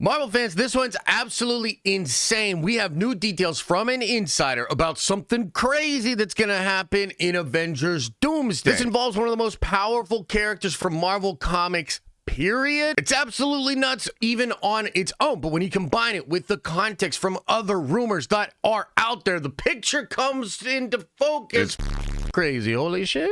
Marvel fans, this one's absolutely insane. We have new details from an insider about something crazy that's going to happen in Avengers Doomsday. This involves one of the most powerful characters from Marvel Comics, period. It's absolutely nuts even on its own, but when you combine it with the context from other rumors that are out there, the picture comes into focus. It's crazy. Holy shit.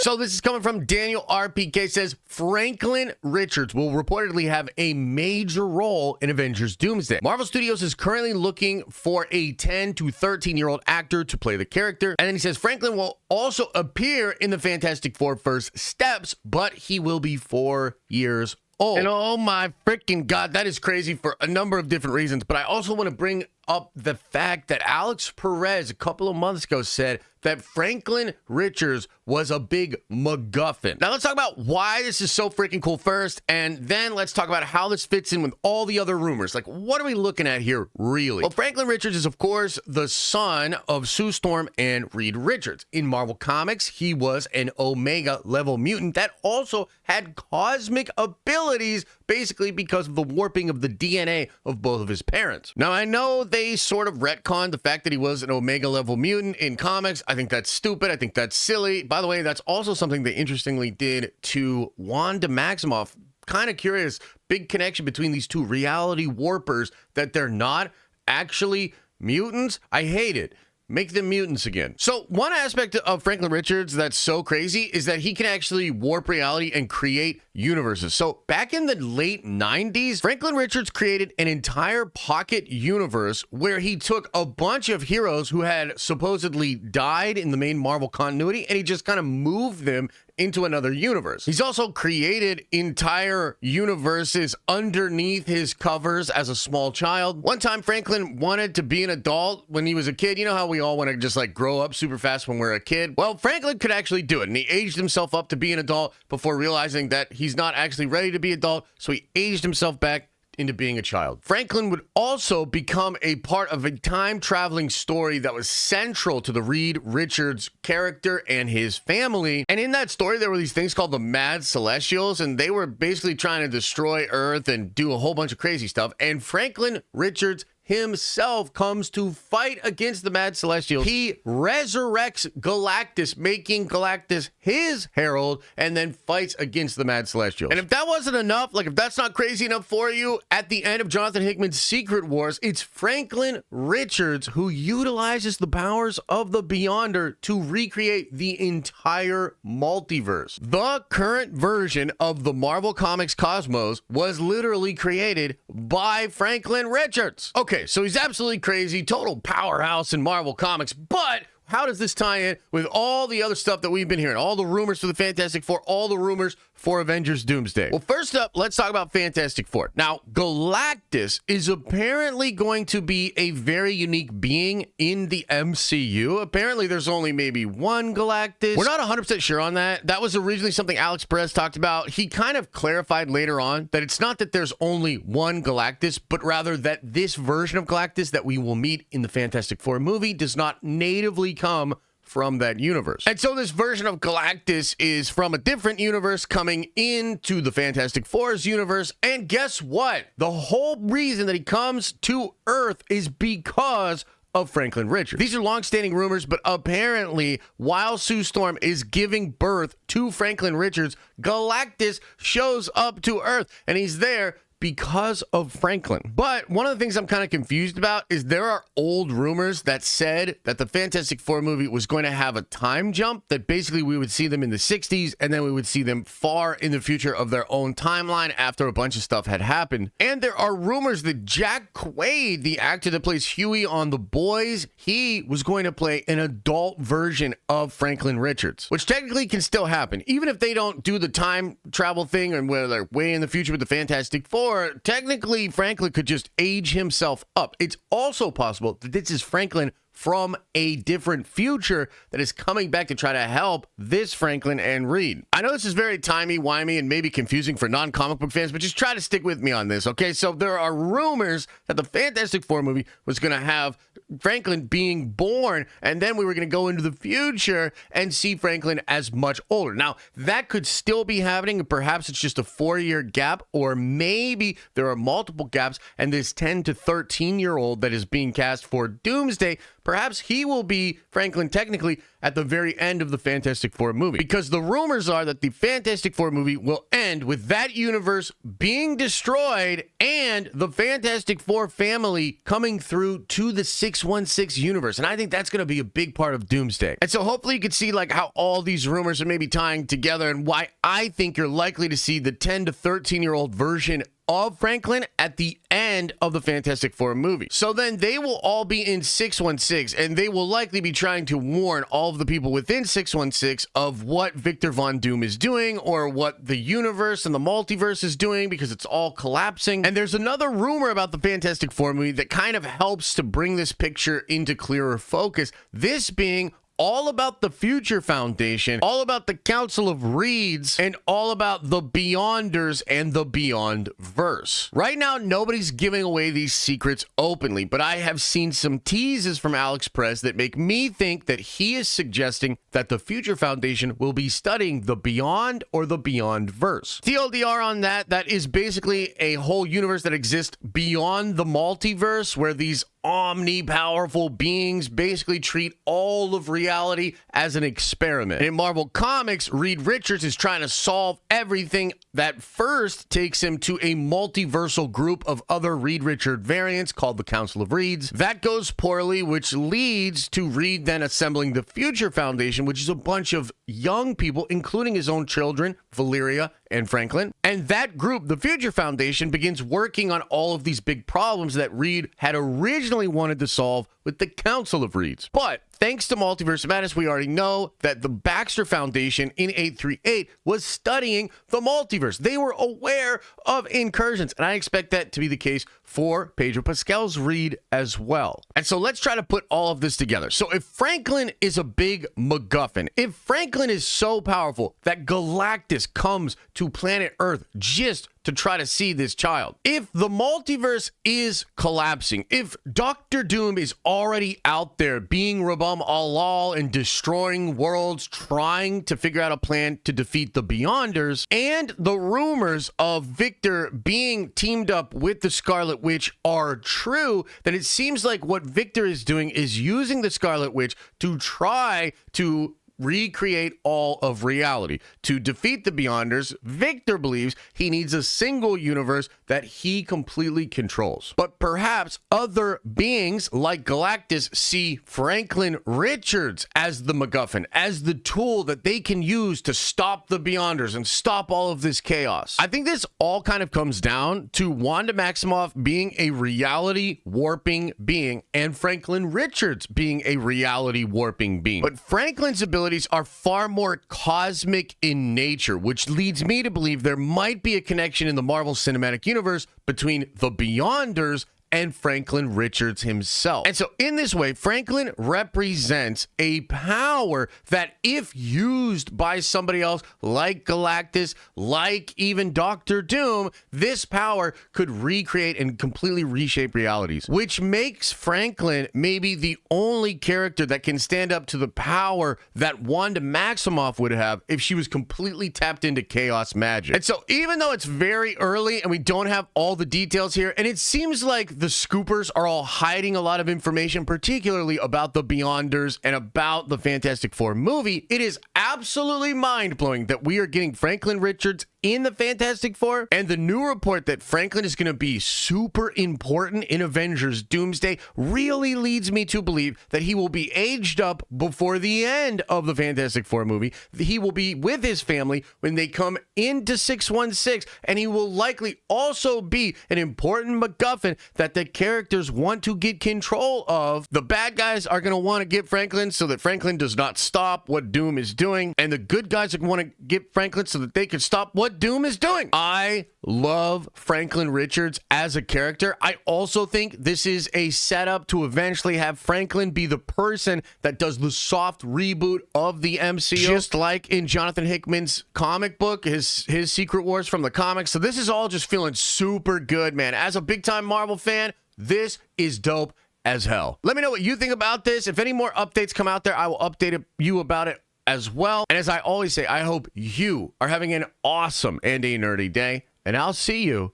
So this is coming from Daniel RPK, says Franklin Richards will reportedly have a major role in Avengers Doomsday. Marvel Studios is currently looking for a 10 to 13-year-old actor to play the character. And then he says Franklin will also appear in the Fantastic Four First Steps, but he will be 4 years old. And oh my freaking God, that is crazy for a number of different reasons. But I also want to bring up the fact that Alex Perez a couple of months ago said that Franklin Richards was a big MacGuffin. Now let's talk about why this is so freaking cool first, and then let's talk about how this fits in with all the other rumors. Like, what are we looking at here, really? Well, Franklin Richards is, of course, the son of Sue Storm and Reed Richards. In Marvel Comics, he was an Omega-level mutant that also had cosmic abilities, basically because of the warping of the DNA of both of his parents. Now, I know they sort of retconned the fact that he was an Omega-level mutant in comics. I think that's stupid. I think that's silly. By the way, that's also something they interestingly did to Wanda Maximoff. Kind of curious. Big connection between these two reality warpers, that they're not actually mutants. I hate it. Make them mutants again. So one aspect of Franklin Richards that's so crazy is that he can actually warp reality and create universes. So back in the late 90s, Franklin Richards created an entire pocket universe where he took a bunch of heroes who had supposedly died in the main Marvel continuity, and he just kind of moved them into another universe. He's also created entire universes underneath his covers as a small child. One time, Franklin wanted to be an adult when he was a kid. You know how we all want to just like grow up super fast when we're a kid? Well, Franklin could actually do it, and he aged himself up to be an adult before realizing that he's not actually ready to be adult, so he aged himself back into being a child. Franklin would also become a part of a time-traveling story that was central to the Reed Richards character and his family. And in that story, there were these things called the Mad Celestials, and they were basically trying to destroy Earth and do a whole bunch of crazy stuff. And Franklin Richards himself comes to fight against the Mad Celestials. He resurrects Galactus, making Galactus his herald, and then fights against the Mad Celestials. And if that wasn't enough, like if that's not crazy enough for you, at the end of Jonathan Hickman's Secret Wars, it's Franklin Richards who utilizes the powers of the Beyonder to recreate the entire multiverse. The current version of the Marvel Comics cosmos was literally created by Franklin Richards. Okay, so he's absolutely crazy, total powerhouse in Marvel Comics, but how does this tie in with all the other stuff that we've been hearing? All the rumors for the Fantastic Four, all the rumors for Avengers Doomsday. Well, first up, let's talk about Fantastic Four. Now, Galactus is apparently going to be a very unique being in the MCU. Apparently, there's only maybe one Galactus. We're not 100% sure on that. That was originally something Alex Perez talked about. He kind of clarified later on that it's not that there's only one Galactus, but rather that this version of Galactus that we will meet in the Fantastic Four movie does not natively come from that universe. And so this version of Galactus is from a different universe coming into the Fantastic Four's universe. And guess what? The whole reason that he comes to Earth is because of Franklin Richards. These are long-standing rumors, but apparently while Sue Storm is giving birth to Franklin Richards, Galactus shows up to Earth, and he's there because of Franklin. But one of the things I'm kind of confused about is there are old rumors that said that the Fantastic Four movie was going to have a time jump, that basically we would see them in the 60s and then we would see them far in the future of their own timeline after a bunch of stuff had happened. And there are rumors that Jack Quaid, the actor that plays Huey on The Boys, he was going to play an adult version of Franklin Richards, which technically can still happen. Even if they don't do the time travel thing and where they're way in the future with the Fantastic Four, technically, Franklin could just age himself up. It's also possible that this is Franklin from a different future that is coming back to try to help this Franklin and Reed. I know this is very timey-wimey and maybe confusing for non-comic book fans, but just try to stick with me on this, okay? So there are rumors that the Fantastic Four movie was going to have Franklin being born, and then we were going to go into the future and see Franklin as much older. Now, that could still be happening. Perhaps it's just a 4-year gap, or maybe there are multiple gaps, and this 10 to 13-year-old that is being cast for Doomsday, perhaps he will be Franklin technically at the very end of the Fantastic Four movie. Because the rumors are that the Fantastic Four movie will end with that universe being destroyed and the Fantastic Four family coming through to the 616 universe. And I think that's going to be a big part of Doomsday. And so hopefully you can see like how all these rumors are maybe tying together, and why I think you're likely to see the 10 to 13-year-old version of Franklin at the end of the Fantastic Four movie. So then they will all be in 616, and they will likely be trying to warn all of the people within 616 of what Victor Von Doom is doing, or what the universe and the multiverse is doing, because it's all collapsing. And there's another rumor about the Fantastic Four movie that kind of helps to bring this picture into clearer focus, this being all about the Future Foundation, all about the Council of Reeds, and all about the Beyonders and the Beyond-verse. Right now, nobody's giving away these secrets openly, but I have seen some teases from Alex Press that make me think that he is suggesting that the Future Foundation will be studying the Beyond or the Beyond-verse. TLDR on that, that is basically a whole universe that exists beyond the multiverse, where these omni-powerful beings basically treat all of reality as an experiment. In Marvel Comics, Reed Richards is trying to solve everything that first takes him to a multiversal group of other Reed Richard variants called the Council of Reeds. That goes poorly, which leads to Reed then assembling the Future Foundation, which is a bunch of young people, including his own children, Valeria and Franklin. And that group, the Future Foundation, begins working on all of these big problems that Reed had originally wanted to solve with the Council of Reeds. But thanks to Multiverse Madness, we already know that the Baxter Foundation in 838 was studying the multiverse. They were aware of incursions, and I expect that to be the case for Pedro Pascal's Reed as well. And so let's try to put all of this together. So if Franklin is a big MacGuffin, if Franklin is so powerful that Galactus comes to planet Earth just to try to see this child, if the multiverse is collapsing, if Dr. Doom is already out there being Rabam Alal and destroying worlds, trying to figure out a plan to defeat the Beyonders, and the rumors of Victor being teamed up with the Scarlet Witch are true, then it seems like what Victor is doing is using the Scarlet Witch to try to recreate all of reality. To defeat the Beyonders, Victor believes he needs a single universe that he completely controls. But perhaps other beings like Galactus see Franklin Richards as the MacGuffin, as the tool that they can use to stop the Beyonders and stop all of this chaos. I think this all kind of comes down to Wanda Maximoff being a reality warping being and Franklin Richards being a reality warping being. But Franklin's ability are far more cosmic in nature, which leads me to believe there might be a connection in the Marvel Cinematic Universe between the Beyonders and Franklin Richards himself. And so in this way, Franklin represents a power that, if used by somebody else like Galactus, like even Dr. Doom, this power could recreate and completely reshape realities, which makes Franklin maybe the only character that can stand up to the power that Wanda Maximoff would have if she was completely tapped into chaos magic. And so even though it's very early and we don't have all the details here, and it seems like the scoopers are all hiding a lot of information, particularly about the Beyonders and about the Fantastic Four movie, it is absolutely mind-blowing that we are getting Franklin Richards in the Fantastic Four, and the new report that Franklin is going to be super important in Avengers Doomsday really leads me to believe that he will be aged up before the end of the Fantastic Four movie. He will be with his family when they come into 616, and he will likely also be an important MacGuffin that the characters want to get control of. The bad guys are going to want to get Franklin so that Franklin does not stop what Doom is doing, and the good guys are going to want to get Franklin so that they can stop what Doom is doing. I love Franklin Richards as a character. I also think this is a setup to eventually have Franklin be the person that does the soft reboot of the MCU, just like in Jonathan Hickman's comic book, his Secret Wars from the comics. So this is all just feeling super good, man. As a big-time Marvel fan, this is dope. as hell. Let me know what you think about this. If any more updates come out there, I will update you about it as well. And as I always say, I hope you are having an awesome and a nerdy day, and I'll see you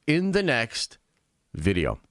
in the next video.